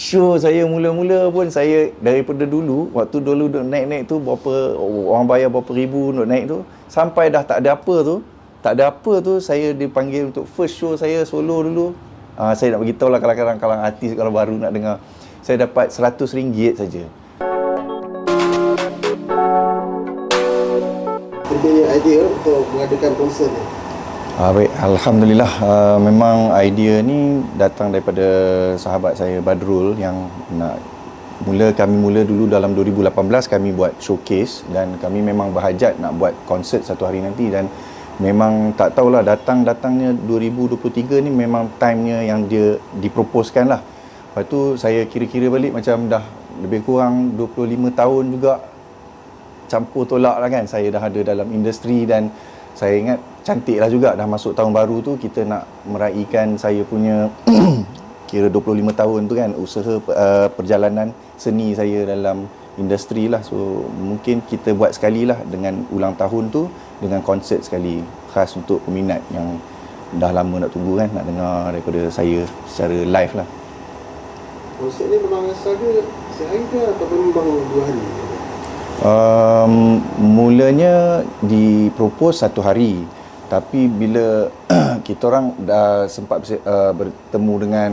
show saya mula-mula pun saya daripada dulu, waktu dulu duk naik-naik tu berapa orang bayar berapa ribu untuk naik tu, sampai dah tak ada apa tu, saya dipanggil untuk first show saya solo dulu. Saya nak beritahu lah kadang-kadang kalau artis kalau baru nak dengar, saya dapat RM100 saja. Punya idea untuk mengadakan konsert ni? Baik, Alhamdulillah, memang idea ni datang daripada sahabat saya Badrul yang kami mula dulu dalam 2018 kami buat showcase dan kami memang berhajat nak buat konsert satu hari nanti, dan memang tak tahulah datangnya 2023 ni memang timenya yang dia diproposkan lah. Lepas tu saya kira-kira balik macam dah lebih kurang 25 tahun juga campur tolak lah kan, saya dah ada dalam industri, dan saya ingat cantik lah juga dah masuk tahun baru tu kita nak meraihkan saya punya kira 25 tahun tu kan usaha perjalanan seni saya dalam industri lah. So mungkin kita buat sekali lah dengan ulang tahun tu dengan konsert sekali khas untuk peminat yang dah lama nak tunggu kan, nak dengar daripada saya secara live lah. Konsert ni memang sahaja sehari ke ataupun memang 2 hari? Mulanya dipropose satu hari, tapi bila kita orang dah sempat bertemu dengan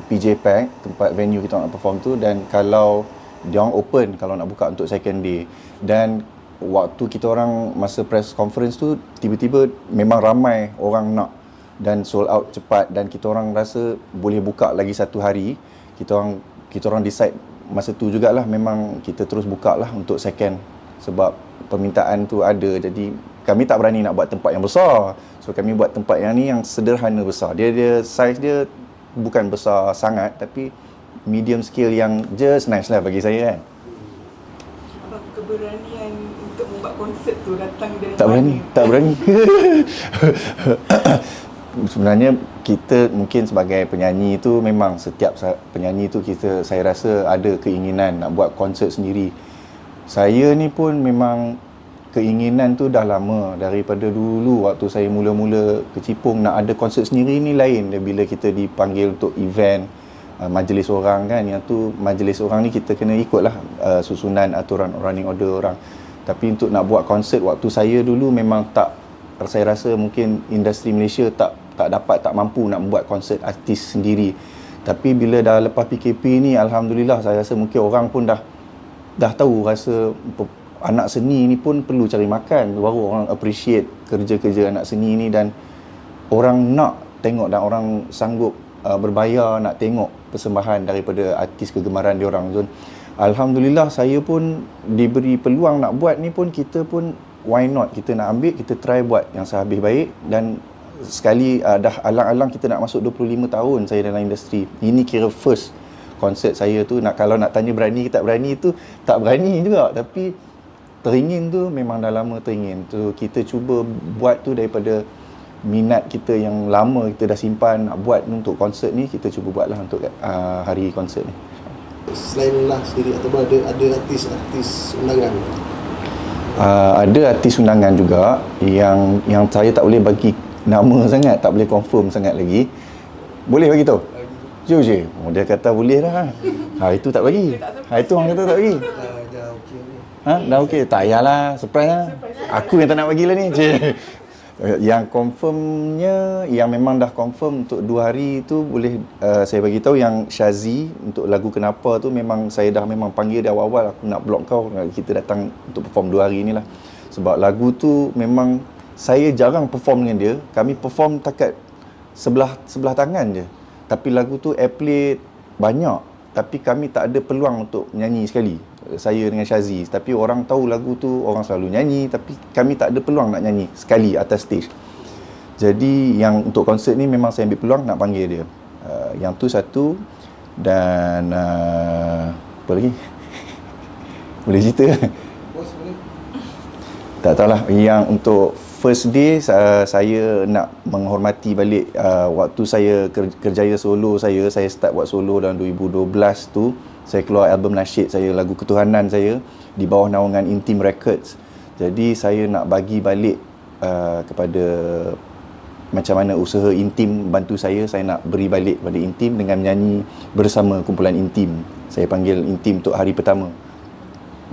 PJ Pack, tempat venue kita nak perform tu, dan kalau dia orang open kalau nak buka untuk second day, dan waktu kita orang masa press conference tu tiba-tiba memang ramai orang nak dan sold out cepat, dan kita orang rasa boleh buka lagi satu hari. Kita orang decide masa tu jugalah memang kita terus buka lah untuk second, sebab permintaan tu ada. Jadi kami tak berani nak buat tempat yang besar, so kami buat tempat yang ni yang sederhana besar. Dia size dia bukan besar sangat, tapi medium scale yang just nice lah bagi saya kan. Abang, keberanian untuk membuat konsert tu datang dari Tak berani sebenarnya kita mungkin sebagai penyanyi tu memang setiap penyanyi tu saya rasa ada keinginan nak buat konsert sendiri. Saya ni pun memang keinginan tu dah lama, daripada dulu waktu saya mula-mula kecipung nak ada konsert sendiri ni lain dia bila kita dipanggil untuk event majlis orang kan, yang tu majlis orang ni kita kena ikutlah susunan aturan running order orang. Tapi untuk nak buat konsert waktu saya dulu memang tak, saya rasa mungkin industri Malaysia tak mampu nak buat konsert artis sendiri. Tapi bila dah lepas PKP ni, alhamdulillah saya rasa mungkin orang pun dah tahu rasa anak seni ni pun perlu cari makan, baru orang appreciate kerja-kerja anak seni ni, dan orang nak tengok dan orang sanggup berbayar nak tengok persembahan daripada artis kegemaran diorang. So, alhamdulillah saya pun diberi peluang nak buat ni pun, kita pun why not, kita nak ambil, kita try buat yang sehabis baik. Dan sekali dah alang-alang kita nak masuk 25 tahun saya dalam industri. Ini kira first konsert saya tu. Kalau nak tanya berani ke tak berani tu, tak berani juga, tapi teringin tu memang dah lama teringin. Tu kita cuba buat tu daripada minat kita yang lama kita dah simpan nak buat untuk konsert ni, kita cuba buatlah untuk hari konsert ni. Selain Lah sendiri ataupun ada artis undangan? Ada artis undangan juga yang saya tak boleh bagi nama sangat, tak boleh confirm sangat lagi. Boleh bagi tahu? Jom je. Dia kata boleh dah. Itu tak bagi. Itu orang kata tak bagi. Dah okey ni. Dah okey. Tak payahlah, surprise lah. Aku yang tak nak bagilah ni. Yang confirmnya, yang memang dah confirm untuk 2 hari tu boleh saya bagi tahu, yang Syazi untuk lagu Kenapa tu memang saya dah memang panggil dia awal-awal, aku nak block kau, kita datang untuk perform 2 hari ni lah. Sebab lagu tu memang saya jarang perform dengan dia. Kami perform takat sebelah tangan je. Tapi lagu tu airplay banyak, tapi kami tak ada peluang untuk nyanyi sekali. Saya dengan Syazi. Tapi orang tahu lagu tu, orang selalu nyanyi, tapi kami tak ada peluang nak nyanyi sekali atas stage. Jadi yang untuk konsert ni memang saya ambil peluang nak panggil dia. Yang tu satu. Dan apa lagi? Boleh cerita? Bos boleh? Tak tahulah. Yang untuk first day saya nak menghormati balik waktu saya kerjaya solo saya start buat solo dalam 2012 tu. Saya keluar album nasyid saya, lagu Ketuhanan saya, di bawah naungan Intim Records. Jadi saya nak bagi balik kepada macam mana usaha Intim bantu saya nak beri balik pada Intim dengan menyanyi bersama kumpulan Intim. Saya panggil Intim untuk hari pertama.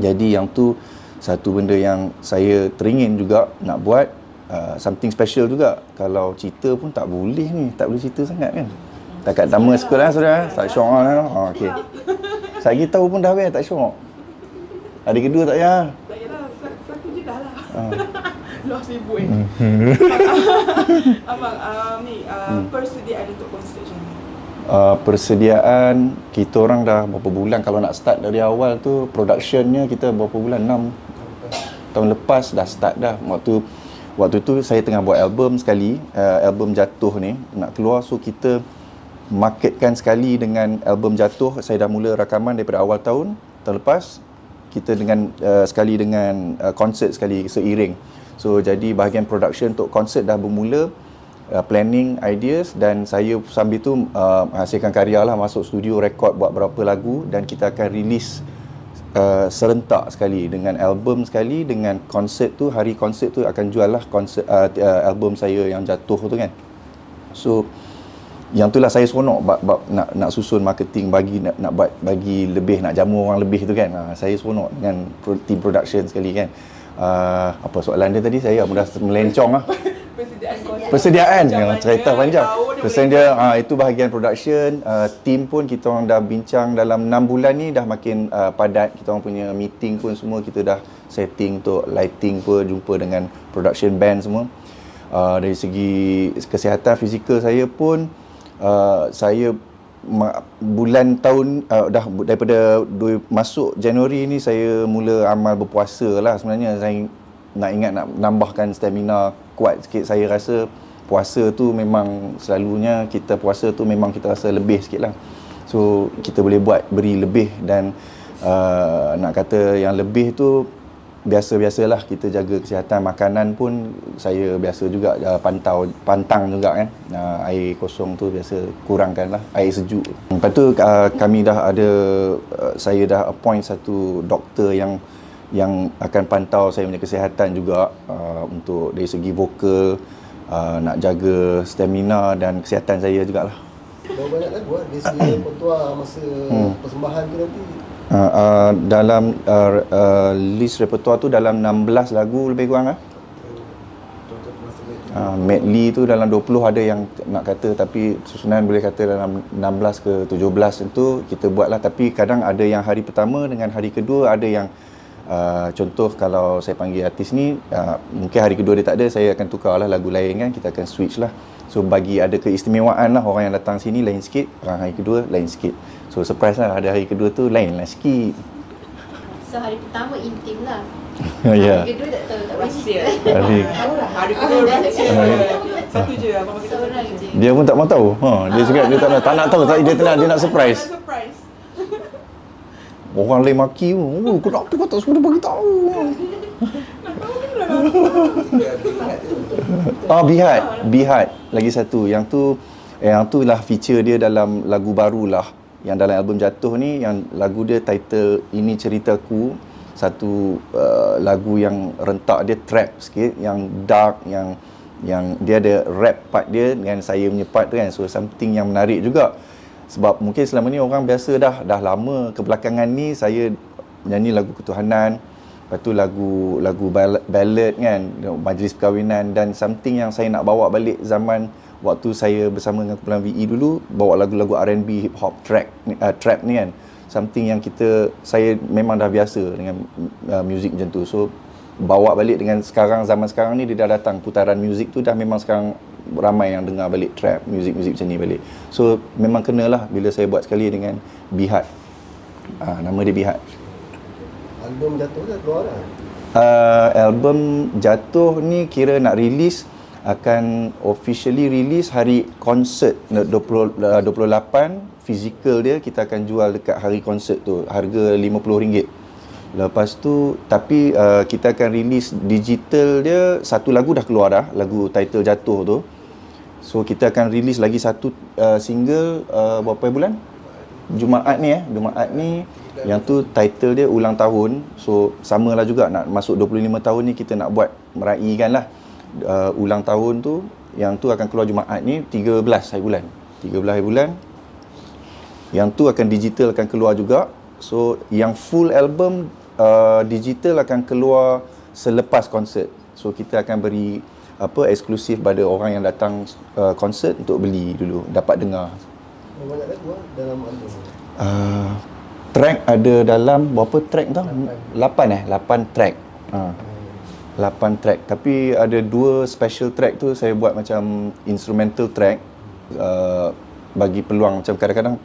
Jadi yang tu satu benda yang saya teringin juga nak buat, something special juga. Kalau cerita pun tak boleh ni, tak boleh cerita sangat kan. Takat nama sekolah sudah, tak syok lah. Okey. Saya tahu pun dah habis, tak syok. Hari kedua tak payah. Tak yalah, satu je dah lah. Luar sibuk Abang, persediaan untuk konsert macam ni? Persediaan, kita orang dah berapa bulan. Kalau nak start dari awal tu, productionnya kita berapa bulan, 6 tahun lepas dah start dah. Waktu tu saya tengah buat album sekali, album Jatuh ni nak keluar, so kita marketkan sekali dengan album Jatuh. Saya dah mula rakaman daripada awal tahun lepas. Kita dengan sekali dengan konsert sekali seiring. So jadi bahagian production untuk konsert dah bermula, planning, ideas, dan saya sambil tu hasilkan karya lah, masuk studio rekod buat berapa lagu, dan kita akan release serentak sekali dengan album sekali, dengan konsert tu. Hari konsert tu akan jual lah konsert album saya yang Jatuh tu kan. So yang itulah saya seronok nak susun marketing, nak buat bagi lebih, nak jamu orang lebih tu kan. Saya seronok dengan team production sekali kan. Apa soalan dia tadi? Saya dah melencong lah. Persediaan yang cerita panjang. Persediaan itu bahagian production. Team pun kita orang dah bincang dalam 6 bulan ni dah makin padat. Kita orang punya meeting pun semua kita dah setting untuk lighting pun, jumpa dengan production band semua. Dari segi kesihatan fizikal saya pun, saya bulan tahun dah daripada masuk Januari ni saya mula amal berpuasa lah. Sebenarnya saya nak nambahkan stamina kuat sikit. Saya rasa puasa tu memang selalunya kita puasa tu memang kita rasa lebih sikit lah. So kita boleh beri lebih, dan nak kata yang lebih tu biasa-biasalah kita jaga kesihatan. Makanan pun saya biasa juga pantang juga kan. Air kosong tu biasa kurangkan lah, air sejuk. Lepas tu kami dah ada, saya dah appoint satu doktor yang akan pantau saya punya kesihatan juga, untuk dari segi vokal, nak jaga stamina dan kesihatan saya jugalah. Berapa banyak lagu di sini repertoire masa persembahan tu nanti? Dalam list repertoire tu dalam 16 lagu lebih kurang lah. Medley tu dalam 20 ada yang nak kata, tapi susunan boleh kata dalam 16 ke 17 itu kita buat lah. Tapi kadang ada yang hari pertama dengan hari kedua, ada yang contoh kalau saya panggil artis ni, mungkin hari kedua dia tak ada, saya akan tukar lah lagu lain kan, kita akan switch lah. So bagi ada keistimewaan lah, orang yang datang sini lain sikit, orang hari kedua lain sikit. So surprise lah, ada hari kedua tu lain lah sikit. So hari pertama intim lah. Ya. Hari kedua tak tahu, tak Rahsia. Hari kedua rahsia. Satu je abang kita seorang je. dia pun tak mau tahu. Dia cakap dia tak nak tahu, dia nak surprise. Surprise. Orang lain maki pun, "Oh, kenapa kau tak suruh bagi tahu?" Bihat lagi satu. Yang tu lah feature dia dalam lagu barulah. Yang dalam album Jatuh ni, yang lagu dia title Ini Ceritaku. Satu lagu yang rentak dia trap sikit, yang dark, yang dia ada rap part dia dengan saya punya part tu kan. So something yang menarik juga. Sebab mungkin selama ni orang biasa dah lama kebelakangan ni saya nyanyi lagu ketuhanan, lepas tu lagu ballad kan, majlis perkahwinan, dan something yang saya nak bawa balik zaman waktu saya bersama dengan kumpulan VE dulu, bawa lagu-lagu R&B, hip hop, trap ni kan. Something yang saya memang dah biasa dengan muzik macam tu. So bawa balik dengan zaman sekarang ni, dia dah datang putaran muzik tu dah memang sekarang ramai yang dengar balik trap, muzik-muzik macam ni balik. So memang kenalah bila saya buat sekali dengan Bihat. Nama dia Bihat. Album Jatuh dah keluar dah? Album Jatuh ni kira nak release, akan officially release hari konsert 28 fizikal dia kita akan jual dekat hari konsert tu, harga RM50. Lepas tu tapi kita akan release digital dia, satu lagu dah keluar dah, lagu title Jatuh tu. So kita akan release lagi satu single berapa bulan? Jumaat ni yang tu title dia Ulang Tahun. So samalah juga nak masuk 25 tahun ni, kita nak buat meraihkan lah ulang tahun tu. Yang tu akan keluar Jumaat ni 13 hari bulan. 13 hari bulan. Yang tu akan digital akan keluar juga. So yang full album digital akan keluar selepas konsert. So kita akan beri eksklusif pada orang yang datang konsert untuk beli dulu, dapat dengar. Banyak lagu dalam album. Track ada dalam berapa track tau? 8 track. 8 track. Tapi ada 2 special track tu saya buat macam instrumental track, bagi peluang macam kadang-kadang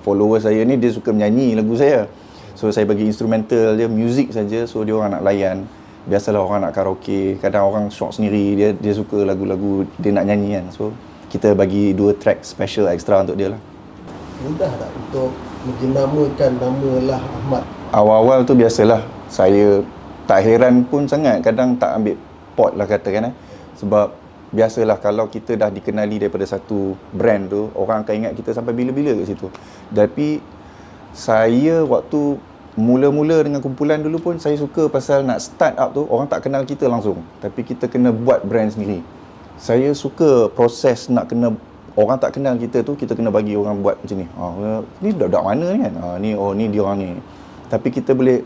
follower saya ni dia suka menyanyi lagu saya. So saya bagi instrumental dia, music saja, so dia orang nak layan. Biasalah orang nak karaoke, kadang orang shock sendiri, dia suka lagu-lagu dia nak nyanyi kan. So kita bagi 2 track special extra untuk dia lah. Mudah tak untuk menamakan nama Lah Ahmad? Awal-awal tu biasalah, saya tak heran pun sangat kadang tak ambil pot lah katakan sebab biasalah kalau kita dah dikenali daripada satu brand tu, orang akan ingat kita sampai bila-bila kat situ. Tapi saya waktu mula-mula dengan kumpulan dulu pun saya suka pasal nak start up tu orang tak kenal kita langsung, tapi kita kena buat brand sendiri. Saya suka proses nak kena orang tak kenal kita tu, kita kena bagi orang buat macam ni. Ni budak mana ni kan? Ni dia orang ni. Tapi kita boleh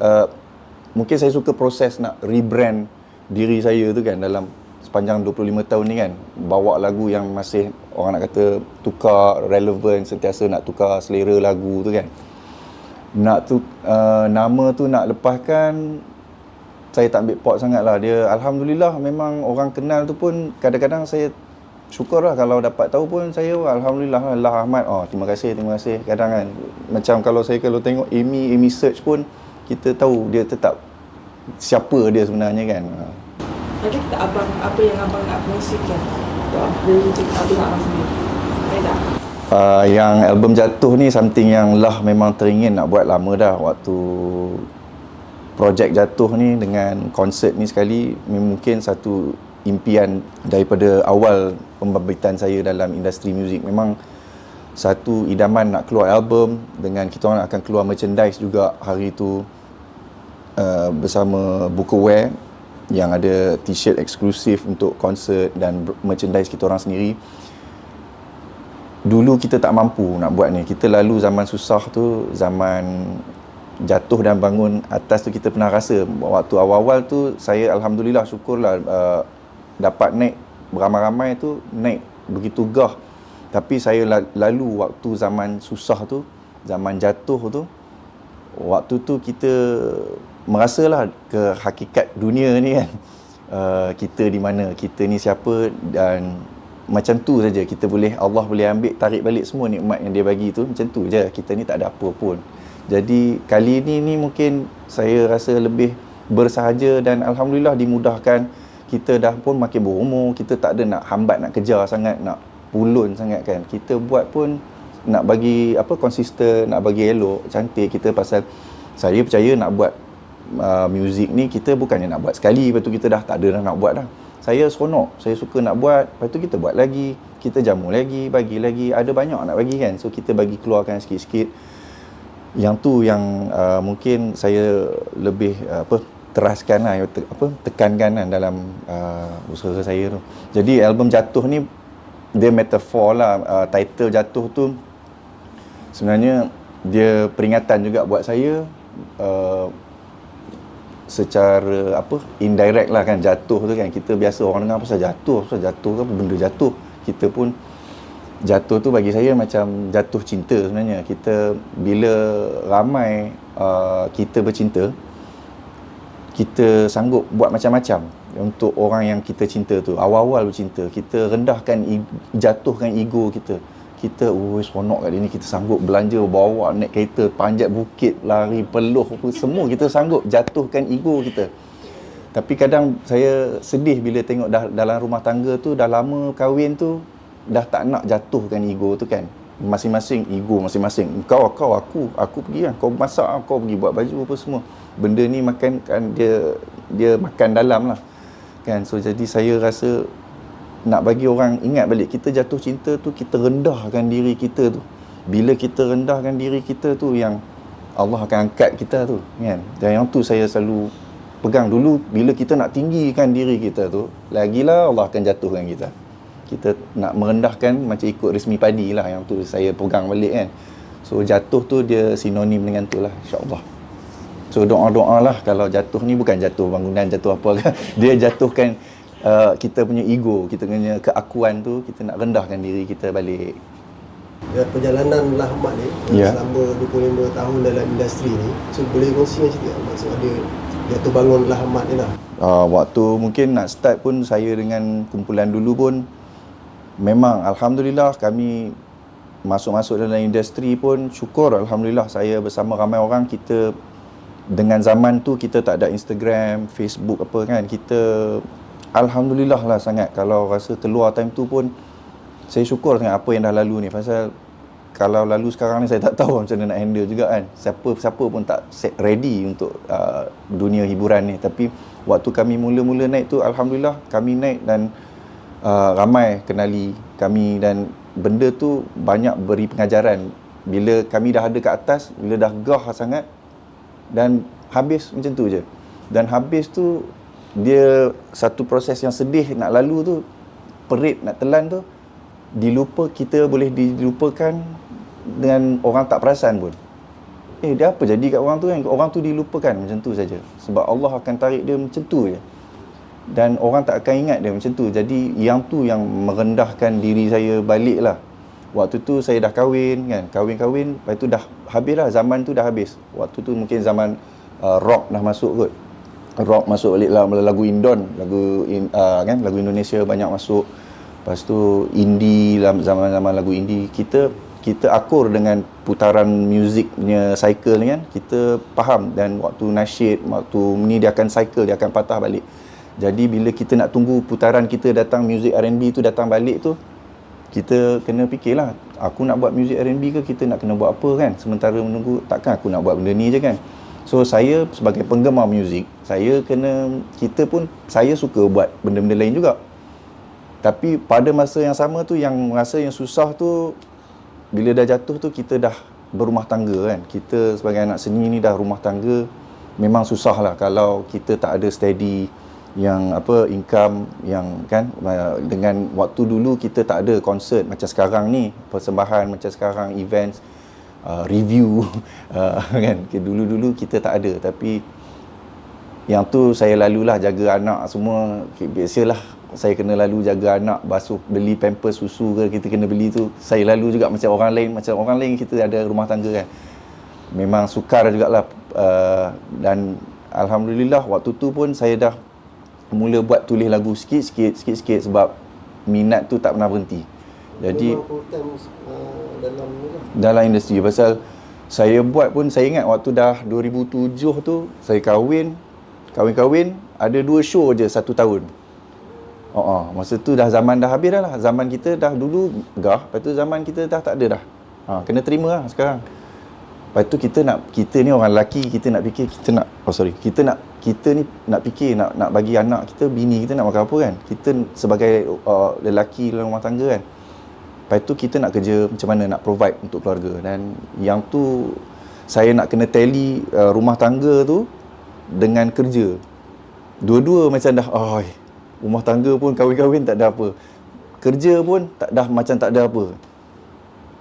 mungkin saya suka proses nak rebrand diri saya tu kan dalam sepanjang 25 tahun ni kan. Bawa lagu yang masih orang nak kata tukar relevan, sentiasa nak tukar selera lagu tu kan. Nama tu nak lepaskan, saya tak ambil pot sangat lah. Dia Alhamdulillah memang orang kenal tu pun kadang-kadang saya syukur lah kalau dapat tahu pun saya Alhamdulillah Lah Ahmad. Terima kasih. Kadang kan macam kalau tengok Amy search pun kita tahu dia tetap siapa dia sebenarnya kan. Ada tak abang, apa yang abang nak kongsikan dari cerita abang sendiri? Ada tak? Yang album Jatuh ni something yang Lah memang teringin nak buat lama dah. Waktu projek Jatuh ni dengan konsert ni sekali, mungkin satu impian daripada awal pembibitan saya dalam industri muzik. Memang satu idaman nak keluar album, dengan kita orang akan keluar merchandise juga hari tu, bersama Bukaware yang ada t-shirt eksklusif untuk konsert dan merchandise kita orang sendiri. Dulu kita tak mampu nak buat ni. Kita lalu zaman susah tu, zaman jatuh dan bangun atas tu kita pernah rasa. Waktu awal-awal tu saya Alhamdulillah syukurlah dapat naik beramai-ramai tu, naik begitu gah. Tapi saya lalu waktu zaman susah tu, zaman jatuh tu, waktu tu kita merasalah ke hakikat dunia ni kan. Kita di mana, kita ni siapa, dan macam tu saja kita boleh, Allah boleh ambil tarik balik semua nikmat yang dia bagi tu, macam tu je. Kita ni tak ada apa pun. Jadi kali ni mungkin saya rasa lebih bersahaja dan Alhamdulillah dimudahkan. Kita dah pun makin berumur, kita tak ada nak hambat, nak kejar sangat, nak pulun sangat kan. Kita buat pun nak bagi konsisten, nak bagi elok, cantik kita. Pasal saya percaya nak buat muzik ni, kita bukannya nak buat sekali lepas tu kita dah tak ada dah nak buat dah. Saya seronok, saya suka nak buat, lepas tu kita buat lagi, kita jamu lagi, bagi lagi, ada banyak nak bagi kan. So kita bagi keluarkan sikit-sikit. Yang tu yang mungkin saya lebih teraskan lah, tekankan lah dalam usaha saya tu. Jadi album Jatuh ni dia metafor lah. Title Jatuh tu sebenarnya dia peringatan juga buat saya, secara indirect lah kan. Jatuh tu kan, kita biasa orang dengar pasal jatuh ke apa, benda jatuh. Kita pun jatuh tu bagi saya macam jatuh cinta sebenarnya. Kita bila ramai kita bercinta, kita sanggup buat macam-macam untuk orang yang kita cinta tu. Awal-awal bercinta, kita rendahkan, jatuhkan ego kita. Kita seronok kat dia ni, kita sanggup belanja, bawa naik kereta, panjat bukit, lari, peluh, semua kita sanggup jatuhkan ego kita. Tapi kadang saya sedih bila tengok dalam rumah tangga tu, dah lama kahwin tu, dah tak nak jatuhkan ego tu kan. Masing-masing ego masing-masing. Kau aku pergi kan, kau masak, kau pergi buat baju apa semua. Benda ni makan kan, dia makan dalam lah kan. So jadi saya rasa nak bagi orang ingat balik, kita jatuh cinta tu, kita rendahkan diri kita tu. Bila kita rendahkan diri kita tu, yang Allah akan angkat kita tu kan. Dan yang tu saya selalu pegang dulu. Bila kita nak tinggikan diri kita tu, lagilah Allah akan jatuhkan kita Kita nak merendahkan macam ikut resmi padi lah, yang tu saya pegang balik kan. So jatuh tu dia sinonim dengan tu lah, insyaAllah. So doa-doa lah, kalau jatuh ni bukan jatuh bangunan, jatuh apa kan. Dia jatuhkan kita punya ego, kita punya keakuan tu, kita nak rendahkan diri kita balik. Perjalanan Lahmat ni selama 25 tahun dalam industri ni, so boleh kongsi macam tak maksud ada jatuh bangun Lahmat ni lah? Waktu mungkin nak start pun saya dengan kumpulan dulu pun memang Alhamdulillah kami masuk dalam industri pun syukur Alhamdulillah saya bersama ramai orang. Kita dengan zaman tu kita tak ada Instagram, Facebook apa kan, kita Alhamdulillah lah sangat. Kalau rasa keluar time tu pun saya syukur dengan apa yang dah lalu ni. Pasal kalau lalu sekarang ni saya tak tahu macam mana nak handle juga kan. Siapa pun tak ready untuk dunia hiburan ni. Tapi waktu kami mula-mula naik tu Alhamdulillah kami naik dan ramai kenali kami, dan benda tu banyak beri pengajaran. Bila kami dah ada kat atas, bila dah gah sangat dan habis macam tu je. Dan habis tu dia satu proses yang sedih nak lalu tu, perit nak telan tu, kita boleh dilupakan dengan orang tak perasan pun. Dia apa jadi kat orang tu kan? Orang tu dilupakan macam tu saja. Sebab Allah akan tarik dia macam tu je. Dan orang tak akan ingat dia macam tu. Jadi yang tu yang merendahkan diri saya balik lah. Waktu tu saya dah kahwin kan. Kahwin, lepas tu dah habis lah. Zaman tu dah habis. Waktu tu mungkin zaman rock dah masuk kot. Rock masuk balik lah, lagu Indon, kan, lagu Indonesia banyak masuk. Lepas tu indie, zaman-zaman lagu indie, kita akur dengan putaran muziknya cycle ni kan. Kita faham, dan waktu nasyid, waktu ni dia akan cycle, dia akan patah balik. Jadi bila kita nak tunggu putaran kita datang, muzik R&B tu datang balik tu, kita kena fikirlah, aku nak buat muzik R&B ke, kita nak kena buat apa kan. Sementara menunggu, takkan aku nak buat benda ni je kan. So saya sebagai penggemar muzik, saya suka buat benda-benda lain juga. Tapi pada masa yang sama tu, yang rasa yang susah tu, bila dah jatuh tu kita dah berumah tangga kan. Kita sebagai anak seni ni dah rumah tangga, memang susah lah kalau kita tak ada steady yang income yang kan. Dengan waktu dulu kita tak ada konsert macam sekarang ni, persembahan macam sekarang, events, review kan. Dulu kita tak ada. Tapi yang tu saya lalulah, jaga anak semua. Biasalah saya kena lalu jaga anak, basuh, beli pampers, susu ke kita kena beli tu. Saya lalu juga macam orang lain kita ada rumah tangga kan. Memang sukar jugalah. Dan Alhamdulillah waktu tu pun saya dah mula buat tulis lagu sikit-sikit sebab minat tu tak pernah berhenti. Jadi dalam industri, pasal saya buat pun, saya ingat waktu dah 2007 tu saya kahwin ada 2 show je satu tahun. Masa tu dah zaman dah habis dah lah. Zaman kita dah dulu gah, lepas tu zaman kita dah tak ada dah. Kena terima lah sekarang. Lepas tu kita ni orang lelaki, kita nak fikir kita ni nak fikir nak bagi anak kita, bini kita nak makan apa kan. Kita sebagai lelaki dalam rumah tangga kan. Lepas tu kita nak kerja macam mana nak provide untuk keluarga. Dan yang tu saya nak kena tally rumah tangga tu dengan kerja. Dua-dua macam dah rumah tangga pun kahwin tak ada apa, kerja pun macam tak ada apa.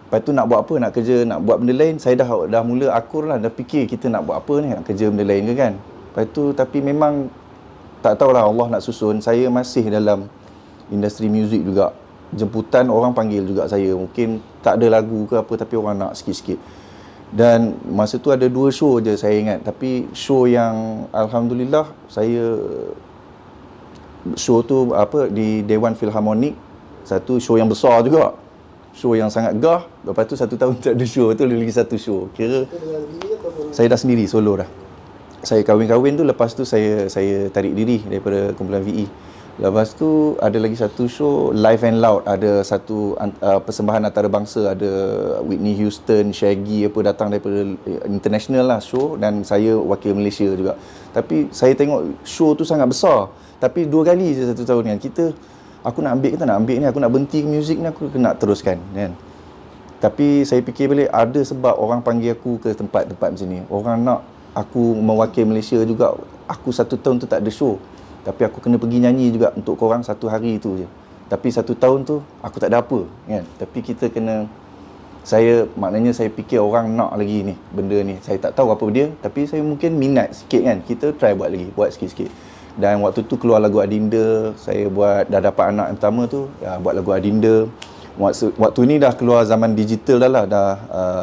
Lepas tu nak buat apa, nak kerja, nak buat benda lain, saya dah mula akur lah, dah fikir kita nak buat apa ni, nak kerja benda lain ke kan. Lepas tu tapi memang tak tahulah, Allah nak susun. Saya masih dalam industri muzik juga. Jemputan orang panggil juga saya, mungkin tak ada lagu ke apa tapi orang nak sikit-sikit. Dan masa tu ada 2 show je saya ingat, tapi show yang Alhamdulillah show tu di Dewan Philharmonic, satu show yang besar juga, show yang sangat gah. Lepas tu 1 tahun tak ada show, tu lagi satu show. Kira saya dah sendiri, solo dah. Saya kahwin tu, lepas tu saya tarik diri daripada kumpulan VE. Lepas tu ada lagi satu show Live and Loud, ada satu persembahan antarabangsa, ada Whitney Houston, Shaggy datang daripada international lah show, dan saya wakil Malaysia juga. Tapi saya tengok show tu sangat besar, tapi 2 kali je 1 tahun kan. Aku nak ambil ke tak nak ambil ni, aku nak berhenti muzik ni, aku nak teruskan kan. Tapi saya fikir balik, ada sebab orang panggil aku ke tempat-tempat macam ni. Orang nak aku mewakil Malaysia juga. Aku 1 tahun tu tak ada show, tapi aku kena pergi nyanyi juga untuk korang 1 hari tu je. Tapi 1 tahun tu aku tak ada apa kan. Tapi kita kena, maknanya saya fikir orang nak lagi ni benda ni. Saya tak tahu apa dia, tapi saya mungkin minat sikit kan. Kita try buat lagi, buat sikit-sikit. Dan waktu tu keluar lagu Adinda, saya buat, dah dapat anak yang pertama tu, buat lagu Adinda. Waktu ni dah keluar zaman digital dah lah.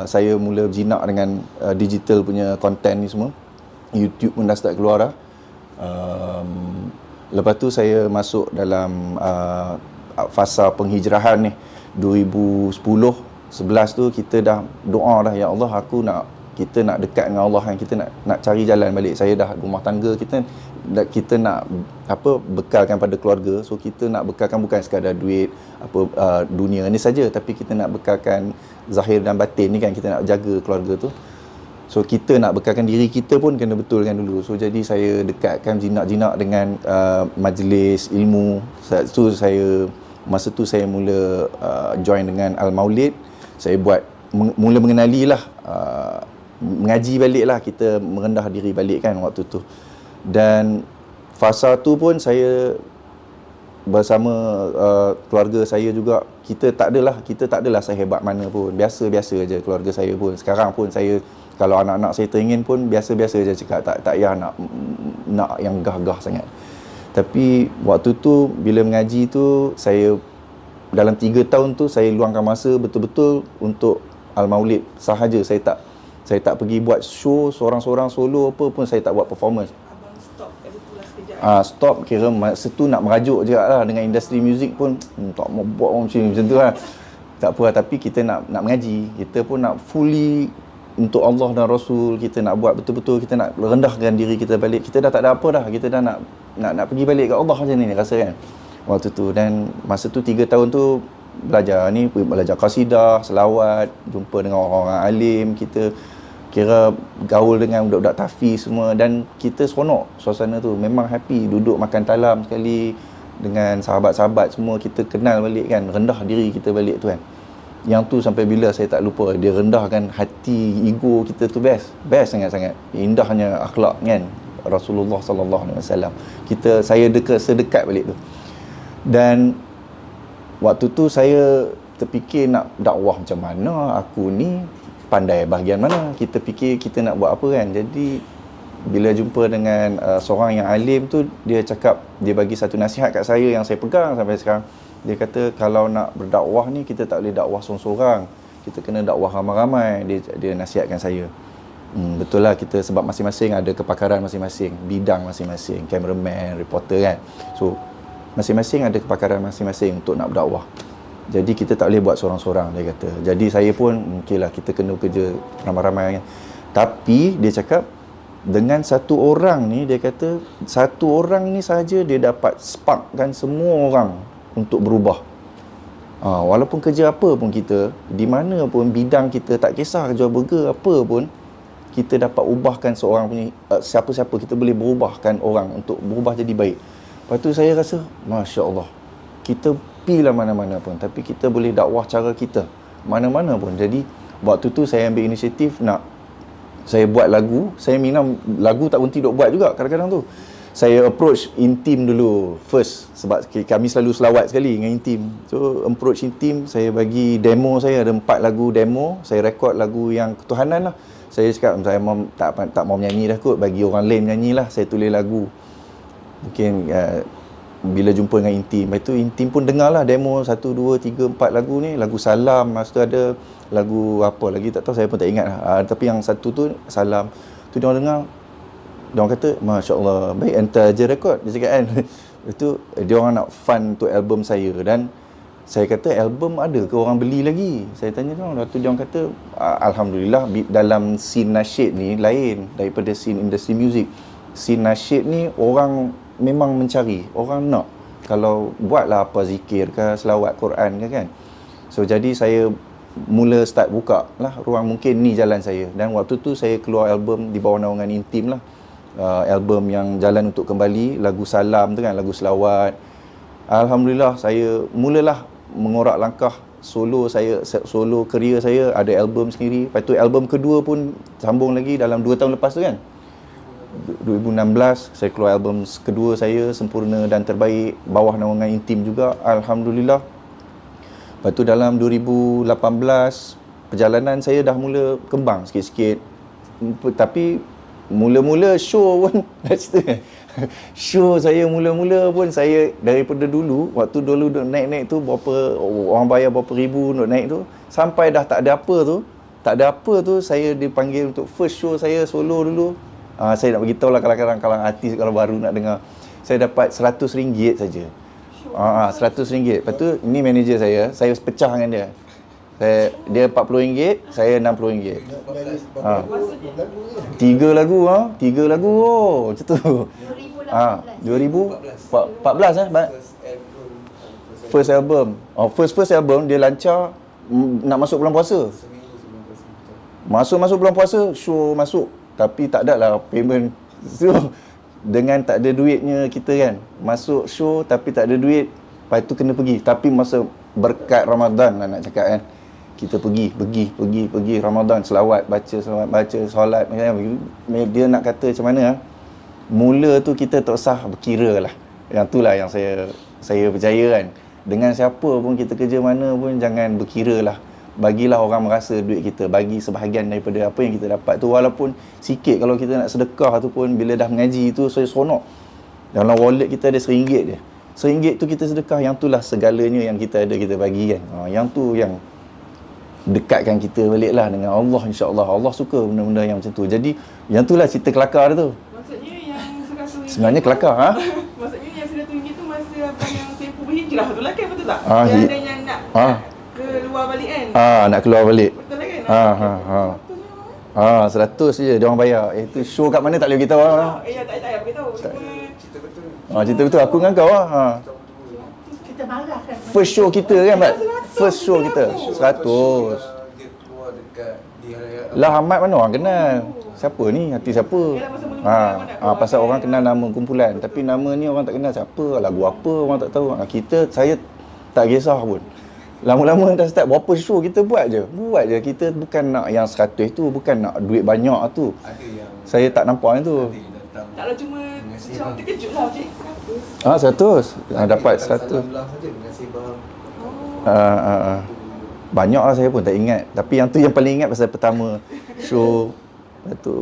Saya mula berjinak dengan digital punya konten ni semua. YouTube pun dah start keluar dah. Lepas tu saya masuk dalam fasa penghijrahan ni 2010, 11 tu kita dah doa dah, ya Allah, kita nak dekat dengan Allah kan, kita nak cari jalan balik. Saya dah rumah tangga, kita nak bekalkan pada keluarga. So kita nak bekalkan bukan sekadar duit dunia ni saja, tapi kita nak bekalkan zahir dan batin ni kan, kita nak jaga keluarga tu. So kita nak bekalkan diri kita pun kena betulkan dulu. So jadi saya dekatkan jinak-jinak dengan majlis ilmu. Masa tu saya mula join dengan Al-Maulid. Saya mula mengenali lah, mengaji balik lah, kita merendah diri balik kan waktu tu. Dan fasa tu pun saya bersama keluarga saya juga, kita tak adalah sehebat mana pun, biasa-biasa je keluarga saya pun. Sekarang pun saya, kalau anak-anak saya teringin pun biasa-biasa je cakap, tak payah nak yang gah-gah sangat. Tapi waktu tu bila mengaji tu, saya dalam 3 tahun tu saya luangkan masa betul-betul untuk Al-Maulid sahaja. Saya tak pergi buat show seorang-seorang solo apa pun, saya tak buat performance. Abang stop kat situ lah sekejap. Stop, kira masa tu nak merajuk je lah dengan industri muzik pun, tak mau buat macam tu lah. Tak apa lah, tapi kita nak mengaji, kita pun nak fully untuk Allah dan Rasul, kita nak buat betul-betul, kita nak rendahkan diri kita balik. Kita dah tak ada apa dah, kita dah nak pergi balik kat Allah macam ni rasa kan waktu tu. Dan masa tu 3 tahun tu belajar qasidah, selawat, jumpa dengan orang-orang alim, kita kira gaul dengan budak-budak tahfiz semua, dan kita seronok suasana tu, memang happy, duduk makan talam sekali dengan sahabat-sahabat semua, kita kenal balik kan, rendah diri kita balik tu kan. Yang tu sampai bila saya tak lupa, dia rendahkan hati, ego kita tu, best sangat-sangat. Indahnya akhlak kan Rasulullah sallallahu alaihi wasallam. Saya sedekat balik tu. Dan waktu tu saya terfikir nak dakwah macam mana, aku ni pandai bahagian mana, kita fikir kita nak buat apa kan. Jadi bila jumpa dengan seorang yang alim tu, dia bagi satu nasihat kat saya yang saya pegang sampai sekarang. Dia kata kalau nak berdakwah ni, kita tak boleh dakwah seorang-seorang, kita kena dakwah ramai-ramai. Dia nasihatkan saya. Betul lah, kita sebab masing-masing ada kepakaran masing-masing, bidang masing-masing, cameraman, reporter kan. So masing-masing ada kepakaran masing-masing untuk nak berdakwah. Jadi kita tak boleh buat seorang-seorang, dia kata. Jadi saya pun okeylah, kita kena kerja ramai-ramai kan. Tapi dia cakap dengan satu orang ni, dia kata satu orang ni saja dia dapat sparkkan semua orang untuk berubah. Walaupun kerja apa pun kita, di mana pun bidang kita, tak kisah jual burger apa pun, kita dapat ubahkan seorang punya, siapa-siapa kita boleh berubahkan orang untuk berubah jadi baik. Lepas tu saya rasa, Masya Allah, kita pergilah mana-mana pun, tapi kita boleh dakwah cara kita mana-mana pun. Jadi waktu tu saya ambil inisiatif saya buat lagu. Saya minum lagu tak berhenti duk buat juga kadang-kadang tu. Saya approach Intim dulu first, sebab kami selalu selawat sekali dengan Intim. So approach Intim, saya bagi demo, saya ada 4 lagu demo. Saya rekod lagu yang ketuhanan lah. Saya cakap saya tak mau menyanyi dah kot, bagi orang lain menyanyi lah. Saya tulis lagu. Mungkin bila jumpa dengan Intim, lepas tu Intim pun dengar lah demo 1, 2, 3, 4 lagu ni. Lagu Salam, lepas tu ada lagu apa lagi tak tahu, saya pun tak ingat lah. Tapi yang satu tu Salam tu dia orang dengar, dia orang kata Masya Allah, baik enter je rekod, dia cakap kan. Lepas tu dia orang nak fund untuk album saya. Dan saya kata album ada ke orang beli lagi, saya tanya dia orang. Lepas tu dia orang kata Alhamdulillah, dalam scene nasyid ni lain daripada scene industri music. Scene nasyid ni orang memang mencari, orang nak, kalau buatlah apa zikir ke, selawat Quran ke kan. So jadi saya mula start buka lah ruang, mungkin ni jalan saya. Dan waktu tu saya keluar album di bawah naungan Intim lah. Album yang Jalan Untuk Kembali, lagu Salam tu kan, lagu selawat. Alhamdulillah, saya mulalah mengorak langkah solo saya, solo career saya, ada album sendiri. Lepas tu album kedua pun sambung lagi dalam 2 tahun lepas tu kan. 2016 saya keluar album kedua saya, Sempurna dan Terbaik, bawah naungan Intim juga, alhamdulillah. Lepas tu dalam 2018 perjalanan saya dah mula kembang sikit-sikit. Tapi mula-mula show pun show saya mula-mula pun saya daripada dulu, waktu dulu naik-naik tu berapa orang bayar berapa ribu untuk naik tu, sampai dah tak ada apa tu saya dipanggil untuk first show saya solo dulu. Saya nak beritahu lah kalang-kalang artis kalau baru nak dengar, saya dapat RM100 saja. RM100. Lepas tu ni manager saya pecah dengan dia. Dia RM40, saya RM60. Tiga lagu macam tu. 2014 first album. First album dia lancar nak masuk bulan puasa. Masuk bulan puasa, show masuk. Tapi tak ada lah payment. So, dengan tak ada duitnya kita kan, masuk show tapi tak ada duit, lepas tu kena pergi. Tapi masa berkat Ramadan lah nak cakap kan, kita pergi Ramadan, selawat baca, solat. Dia nak kata macam mana, mula tu kita tak usah berkira lah. Yang tu lah yang saya percaya kan. Dengan siapa pun kita kerja mana pun, jangan berkira lah. Bagilah orang merasa duit kita, bagi sebahagian daripada apa yang kita dapat tu, walaupun sikit. Kalau kita nak sedekah tu pun, bila dah mengaji tu saya seronok. Dalam wallet kita ada RM1 je. RM1 tu kita sedekah, yang tu lah segalanya yang kita ada kita bagi kan. Yang tu yang dekatkan kita balik lah dengan Allah, insya-Allah. Allah suka benda-benda yang macam tu. Jadi yang tu lah cerita kelakar dia tu. Maksudnya yang RM100 Sebenarnya kelakar Maksudnya yang RM100 tu masa abang yang tempoh berhijrah tu lah kan, betul tak? Yang ada yang nak keluar balik kan? Nak keluar balik. Betul lah kan? 100 je dia orang bayar. Itu show kat mana tak boleh beritahu lah. Ya, tak payah beritahu. Cuma Cerita betul aku dengan kau Kita marah kan. First show kita kan, Mat? First show kita 100. Dia keluar dekat di hari Lah Ahmad mana orang kenal? Siapa ni? Hati siapa? Pasal orang kenal nama kumpulan, tapi nama ni orang tak kenal siapa, lagu apa orang tak tahu. Saya tak kisah pun. Lama-lama dah start berapa show kita buat je. Kita bukan nak yang 100 tu, bukan nak duit banyak tu. ada yang Saya tak nampak yang tu. ada yang datang taklah cuma macam terkejut lah cik. 100. Dapat 100. Alhamdulillah saja dengan sebab Banyak lah saya pun tak ingat. Tapi yang tu yang paling ingat pasal pertama show. Lepas tu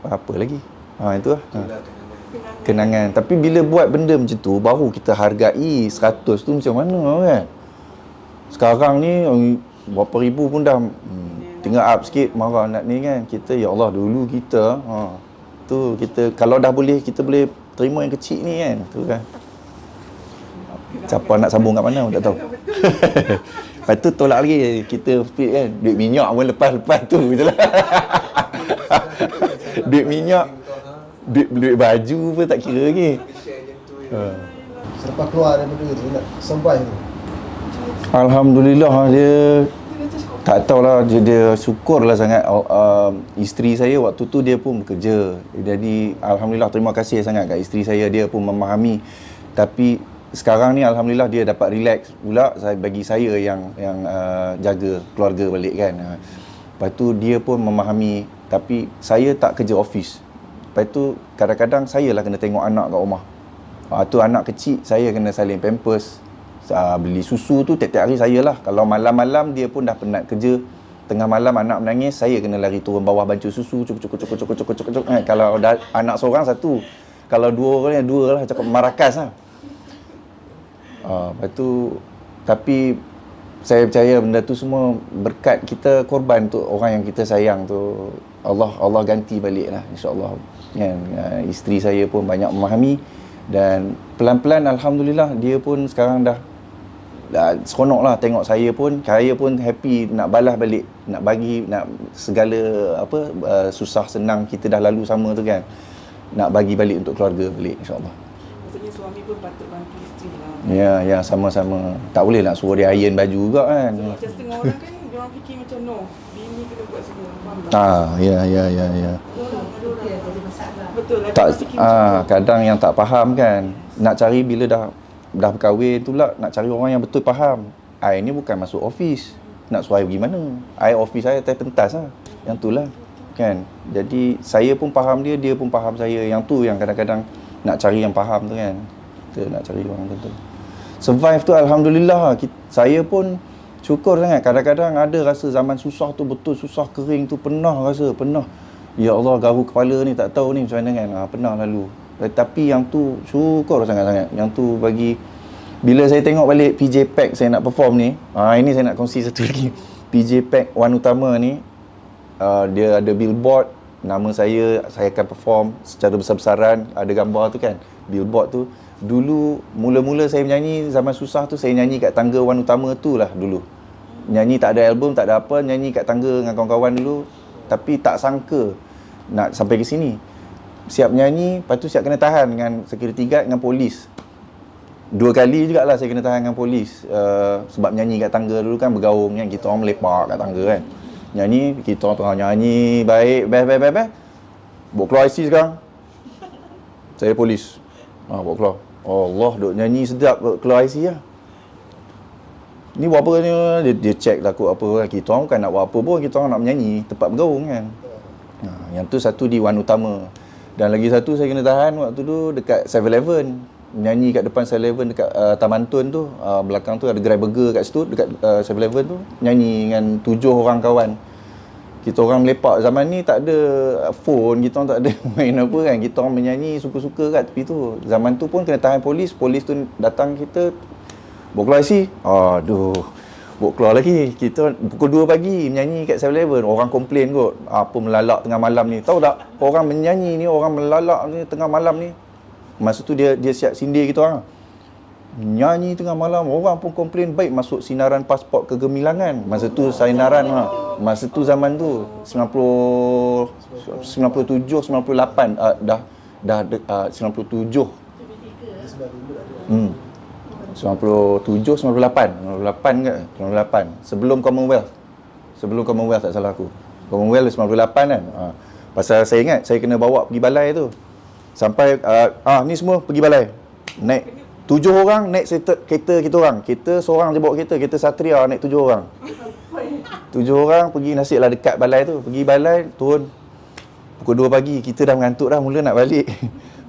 apa lagi? Itu lah. Kenangan. Tapi bila buat benda macam tu, baru kita hargai 100 tu macam mana kan. Sekarang ni berapa ribu pun dah tinggal up sikit, marah nak ni kan. Kita ya Allah, dulu kita tu kita kalau dah boleh, kita boleh terima yang kecil ni kan. Tu kan. Siapa nak sambung kat mana pun tak tahu. Lepas tu tolak lagi kita speed kan. Duit minyak pun lepas tu je lah. Duit minyak, duit baju pun tak kira lagi. Selepas keluar daripada tu nak survive tu, Alhamdulillah dia tak tahulah, dia syukurlah sangat. Isteri saya waktu tu dia pun bekerja. Jadi alhamdulillah, terima kasih sangat kat isteri saya, dia pun memahami. Tapi sekarang ni alhamdulillah dia dapat relax pula, bagi saya yang jaga keluarga balik kan. Lepas tu dia pun memahami, tapi saya tak kerja office. Lepas tu kadang-kadang saya lah kena tengok anak kat rumah. Tu anak kecil, saya kena salin pampers, beli susu tu tiap-tiap hari saya lah. Kalau malam-malam dia pun dah penat kerja, tengah malam anak menangis, saya kena lari turun bawah bancu susu, cuk. Kalau anak seorang satu, kalau dua lah, cakap marakas lah. Lepas tu, tapi saya percaya benda tu semua berkat kita korban tu orang yang kita sayang tu. Allah ganti balik lah, insya-Allah. Isteri saya pun banyak memahami, dan pelan-pelan alhamdulillah dia pun sekarang dah seronok lah tengok saya pun happy nak balas balik, nak bagi, nak segala susah senang kita dah lalu sama tu kan, nak bagi balik untuk keluarga balik, insya-Allah. Maksudnya suami pun patut bantu isteri lah. Ya, sama-sama. Tak boleh nak suruh dia iron baju juga kan. So, macam setengah orang kan, dia orang fikir macam no, bini kena buat semua. Faham tak? Ya. Betul lah. Tak, dia fikir macam tu. kadang yang tak faham kan, nak cari bila dah berkahwin tu lah, nak cari orang yang betul faham. I ni bukan masuk office, nak suruh I pergi mana? I office saya atas pentas lah. Yang tu lah. kan. Jadi saya pun faham dia, dia pun faham saya. Yang tu yang kadang-kadang nak cari yang faham tu kan. Kita nak cari orang tu. Survive tu alhamdulillah. Saya pun syukur sangat. Kadang-kadang ada rasa zaman susah tu, betul susah kering tu, pernah rasa, pernah. Ya Allah, garu kepala ni, tak tahu ni macam mana kan. Pernah lalu. Tapi yang tu syukur sangat-sangat. Yang tu bagi, bila saya tengok balik PJ Pack saya nak perform ni, ini saya nak kongsi satu lagi. PJ Pack Wan Utama ni, dia ada billboard, nama saya akan perform secara besar-besaran, ada gambar tu kan, billboard tu. Dulu, mula-mula saya menyanyi, zaman susah tu, saya nyanyi kat tangga Wan Utama tu lah dulu. Nyanyi tak ada album, tak ada apa, nyanyi kat tangga dengan kawan-kawan dulu. Tapi tak sangka nak sampai ke sini. Siap nyanyi, lepas tu siap kena tahan dengan security guard, dengan polis. 2 kali jugalah saya kena tahan dengan polis. Sebab nyanyi kat tangga dulu kan bergaung kan, kita orang melepak kat tangga kan. Nyanyi, kita orang tengah nyanyi, baik, best. Bawa keluar IC sekarang. Saya polis. Bawa keluar. Allah, duk nyanyi sedap, keluar IC lah. Ni buat apa ni? Dia check takut apa. Kita orang bukan nak buat apa pun, kita orang nak menyanyi, tempat bergaung kan. Yang tu satu di Wan Utama. Dan lagi satu saya kena tahan waktu tu dekat 7-Eleven. Nyanyi kat depan 7-Eleven dekat Taman Tun tu. Belakang tu ada gerai burger kat situ, dekat 7-Eleven tu. Nyanyi dengan 7 orang kawan. Kita orang melepak. Zaman ni tak ada phone, kita orang tak ada main apa kan. Kita orang menyanyi suka-suka kat tepi tu. Zaman tu pun kena tahan polis. Polis tu datang kita, bawa keluar IC. Aduh, bawa keluar lagi. Kita pukul 2 pagi menyanyi kat 7-Eleven. Orang komplain kot, apa melalak tengah malam ni. Tahu tak, orang menyanyi ni, orang melalak ni tengah malam ni. Masa tu dia siap sindir kita orang. Nyanyi tengah malam, orang pun komplain. Baik masuk sinaran pasport kegemilangan. Masa tu sinaran masa tu zaman tu 97, 98 dah 97. 97, 98 ke? 98. Sebelum Commonwealth tak salah aku. Commonwealth 98 kan. Pasal saya ingat saya kena bawa pergi balai tu. Sampai ni semua pergi balai. Naik 7 orang naik kereta kita orang. Kita seorang je bawa kereta. Kereta Satria naik 7 orang. 7 orang pergi, nasiblah dekat balai tu. Pergi balai, turun pukul 2 pagi. Kita dah mengantuk dah, mula nak balik.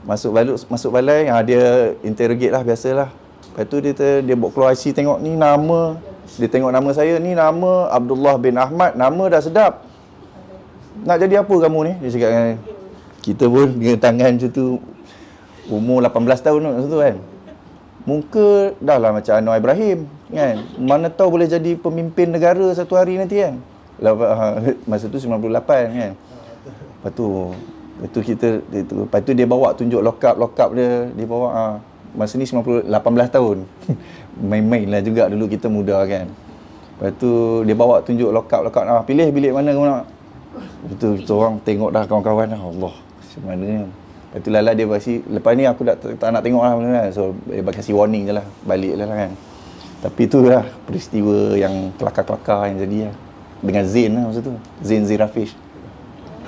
Masuk balai, dia interrogate lah, biasalah. Lepas tu dia bawa keluar IC, tengok ni nama. Dia tengok nama saya, ni nama Abdullah bin Ahmad. Nama dah sedap. Nak jadi apa kamu ni? Dia cakap kan. Kita pun dengan tangan macam tu, umur 18 tahun masa tu kan. Muka dah lah macam Anwar Ibrahim kan. Mana tahu boleh jadi pemimpin negara satu hari nanti kan. Masa tu 98 kan. Lepas tu dia bawa tunjuk lock up dia bawa masa ni 18 tahun. Main-main lah juga dulu, kita muda kan. Lepas tu dia bawa tunjuk lock up. Pilih bilik mana kau nak. Lepas tu kita orang tengok dah kawan-kawan dah. Allah, macam mana ni. Lepas tu Lala dia bagi, lepas ni aku tak nak tengok lah benda kan. So dia bagi kasih warning je lah, balik lah kan. Tapi tu lah peristiwa yang kelakar-kelakar yang jadi lah. Dengan Zain lah masa tu, Zain Rafish.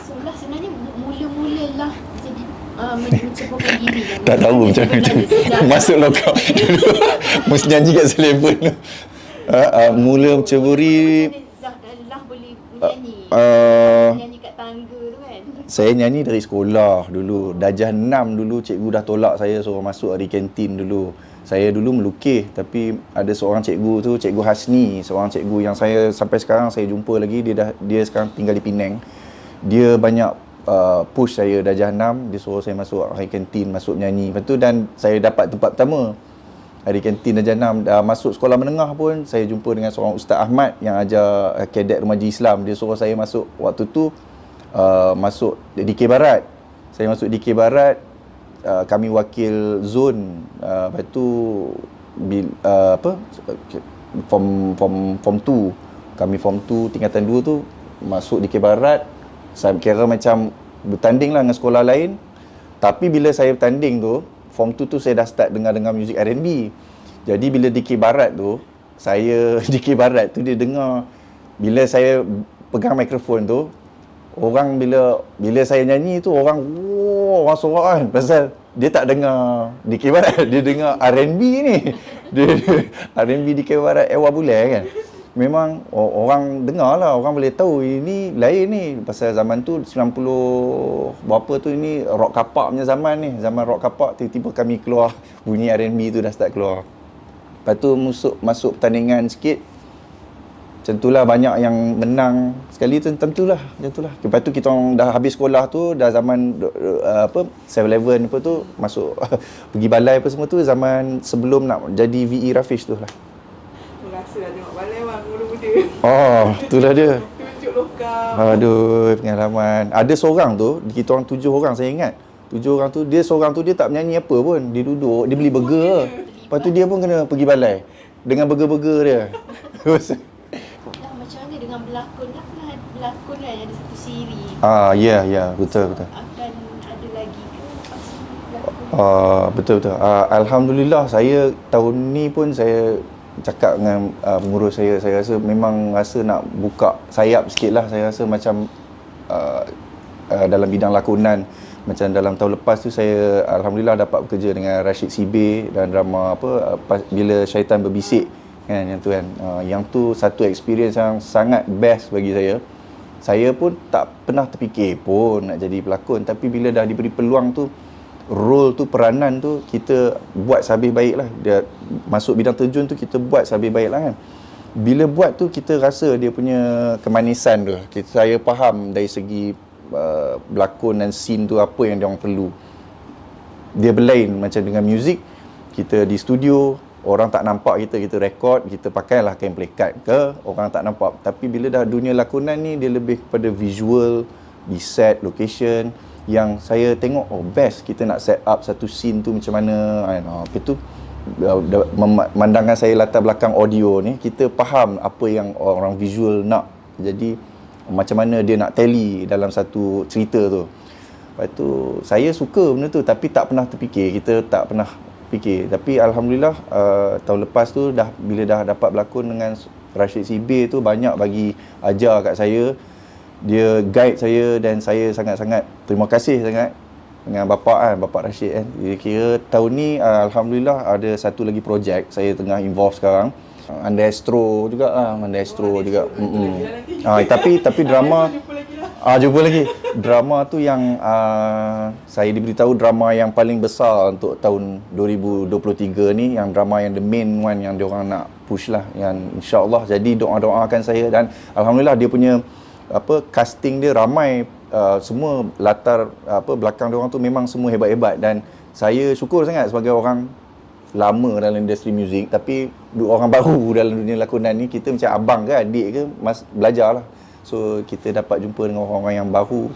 So lah sebenarnya mula-mula lah jadi menceburkan diri kan. Tak tahu macam mana. Masuk lokal dulu. Mesti nyanyi kat Seleven tu. Mula menceburi. Lah boleh menyanyi. Menyanyi kat tangga tu kan. Saya nyanyi dari sekolah dulu. Darjah 6 dulu cikgu dah tolak saya suruh masuk di kantin dulu. Saya dulu melukis, tapi ada seorang cikgu tu, Cikgu Hasni, seorang cikgu yang saya sampai sekarang saya jumpa lagi. Dia sekarang tinggal di Penang. Dia banyak push saya darjah 6, dia suruh saya masuk hari kantin, masuk nyanyi. Lepas tu dan saya dapat tempat pertama hari kantin darjah 6. Masuk sekolah menengah pun saya jumpa dengan seorang Ustaz Ahmad yang ajar kadet remaja Islam. Dia suruh saya masuk waktu tu masuk DK Barat. Saya masuk DK Barat, kami wakil zon. Lepas tu form 2. Kami form 2 tingkatan 2 tu masuk DK Barat. Saya kira macam bertanding lah dengan sekolah lain. Tapi bila saya bertanding tu, form 2 tu saya dah start dengar muzik R&B. Jadi bila DK Barat tu, DK Barat tu dia dengar, bila saya pegang mikrofon tu, orang bila saya nyanyi tu, orang sorak kan. Pasal dia tak dengar DK Barat, dia dengar R&B ni. Dia R&B DK Barat Ewa Bulai kan. memang orang dengar lah, orang boleh tahu ini lain ni. Pasal zaman tu 90 berapa tu, ini rock kapak punya zaman ni. Zaman rock kapak, tiba-tiba kami keluar bunyi R&B tu dah start keluar. Lepas tu masuk pertandingan sikit, macam itulah banyak yang menang sekali tu, macam itulah. Lepas tu kita orang dah habis sekolah tu, dah zaman 7-Eleven apa tu, masuk pergi balai apa semua tu, zaman sebelum nak jadi VE Rafish tu lah. Rasa dah tengok balai bang, muda-muda. Oh, itulah dia. Tunjuk lokal. Aduh, pengalaman. Ada seorang tu, kita orang 7 orang saya ingat. 7 orang tu, dia seorang tu dia tak menyanyi apa pun. Dia duduk, dia beli burger. Lepas tu dia pun kena pergi balai dengan burger-burger dia. Dah macam mana dengan berlakon? Dah pernah berlakon kan, ada satu siri. Ya, betul. Akan ada lagi ke lepas berlakon? Betul. Alhamdulillah, saya tahun ni pun saya cakap dengan pengurus saya rasa memang rasa nak buka sayap sikit lah. Saya rasa macam dalam bidang lakonan, macam dalam tahun lepas tu saya Alhamdulillah dapat bekerja dengan Rashid Sibe dan drama Bila Syaitan Berbisik kan, yang tu kan. Yang tu satu experience yang sangat best bagi saya. Saya pun tak pernah terfikir pun nak jadi pelakon, tapi bila dah diberi peluang tu, role tu, peranan tu, kita buat sehabis baik lah. Dia masuk bidang terjun tu, kita buat sehabis baik lah kan. Bila buat tu, kita rasa dia punya kemanisan tu. Saya faham dari segi berlakon dan scene tu apa yang dia orang perlu. Dia berlain macam dengan muzik. Kita di studio, orang tak nampak kita rekod, kita pakailah kain plekat ke, orang tak nampak. Tapi bila dah dunia lakonan ni, dia lebih kepada visual, di set, location, yang saya tengok, best kita nak set up satu scene tu macam mana kan. Lepas tu memandangkan saya latar belakang audio ni, kita faham apa yang orang visual nak. Jadi macam mana dia nak tally dalam satu cerita tu. Lepas tu saya suka benda tu, tapi tak pernah terfikir, kita tak pernah fikir. Tapi Alhamdulillah tahun lepas tu bila dah dapat berlakon dengan Rashid Sibe tu, banyak bagi ajar kat saya. Dia guide saya dan saya sangat-sangat terima kasih sangat dengan Bapak Rashid kan. Dia kira tahun ni Alhamdulillah ada satu lagi projek saya tengah involve sekarang. Under Astro juga juga. Tapi drama jumpa lagi. Drama tu yang saya diberitahu drama yang paling besar untuk tahun 2023 ni, yang drama yang the main one yang diorang nak push lah, yang insya-Allah. Jadi doakan saya, dan alhamdulillah dia punya casting dia ramai, semua latar belakang diorang tu memang semua hebat-hebat, dan saya syukur sangat sebagai orang lama dalam industri muzik, tapi orang baru dalam dunia lakonan ni, kita macam abang ke adik ke, belajar lah. So kita dapat jumpa dengan orang-orang yang baru,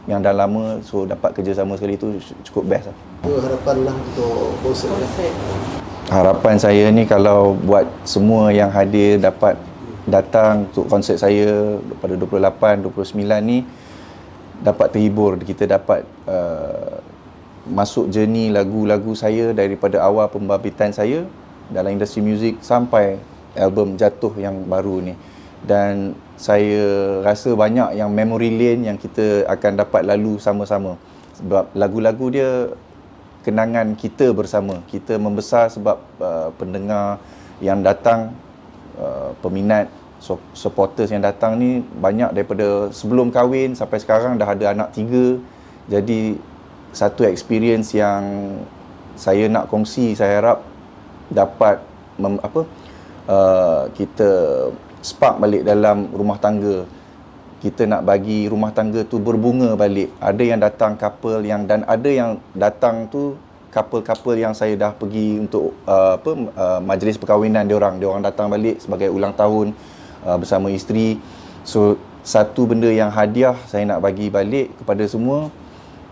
yang dah lama, so dapat kerjasama sekali tu cukup best lah. Itu harapan lah untuk konsert lah. Harapan saya ni kalau buat semua yang hadir dapat datang untuk konsert saya pada 28, 29 ni, dapat terhibur. Kita dapat masuk journey lagu-lagu saya daripada awal pembabitan saya dalam industri muzik sampai album Jatuh yang baru ni. Dan saya rasa banyak yang memory lane yang kita akan dapat lalu sama-sama, sebab lagu-lagu dia kenangan kita bersama. Kita membesar sebab pendengar yang datang, peminat, supporters yang datang ni banyak daripada sebelum kahwin sampai sekarang dah ada anak 3. Jadi satu experience yang saya nak kongsi, saya harap dapat kita spark balik dalam rumah tangga. Kita nak bagi rumah tangga tu berbunga balik. Ada yang datang couple dan ada yang datang tu couple-couple yang saya dah pergi untuk majlis perkahwinan dia orang datang balik sebagai ulang tahun bersama isteri. So satu benda yang hadiah saya nak bagi balik kepada semua.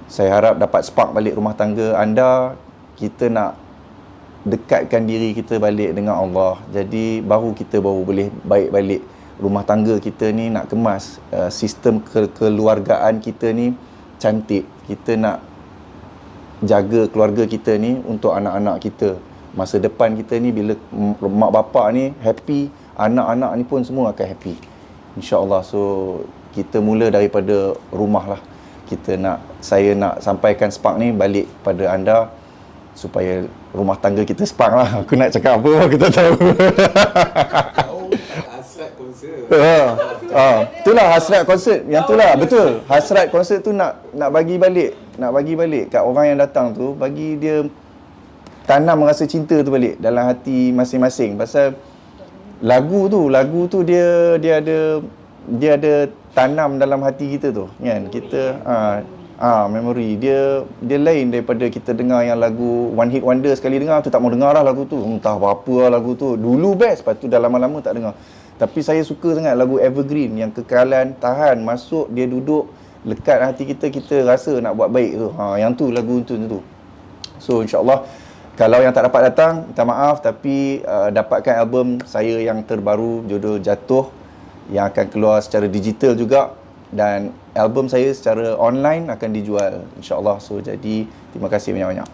Saya harap dapat spark balik rumah tangga anda. Kita nak dekatkan diri kita balik dengan Allah. Jadi baru kita boleh baik balik rumah tangga kita ni, nak kemas sistem kekeluargaan kita ni cantik. Kita nak jaga keluarga kita ni untuk anak-anak kita. Masa depan kita ni, bila mak bapak ni happy, anak-anak ni pun semua akan happy, insya-Allah. So kita mula daripada rumah lah. Saya nak sampaikan spark ni balik pada anda supaya rumah tangga kita spark lah. Aku nak cakap apa aku tak tahu. hasrat konsert. Itulah hasrat konsert. Yang itulah betul. Hasrat konsert tu nak bagi balik, kat orang yang datang tu, bagi dia tanam rasa cinta tu balik dalam hati masing-masing. Pasal lagu tu dia ada tanam dalam hati kita tu, kan? Kita memory dia lain daripada kita dengar yang lagu one hit wonder, sekali dengar tu tak mau dengar lah lagu tu, entah apa lagu tu. Dulu best, lepas tu dah lama-lama tak dengar. Tapi saya suka sangat lagu evergreen yang kekalan, tahan, masuk, dia duduk lekat hati kita, kita rasa nak buat baik tu. Yang tu lagu tu. So insya-Allah kalau yang tak dapat datang, minta maaf, tapi dapatkan album saya yang terbaru, judul Jatuh, yang akan keluar secara digital juga, dan album saya secara online akan dijual insya-Allah. So jadi terima kasih banyak-banyak.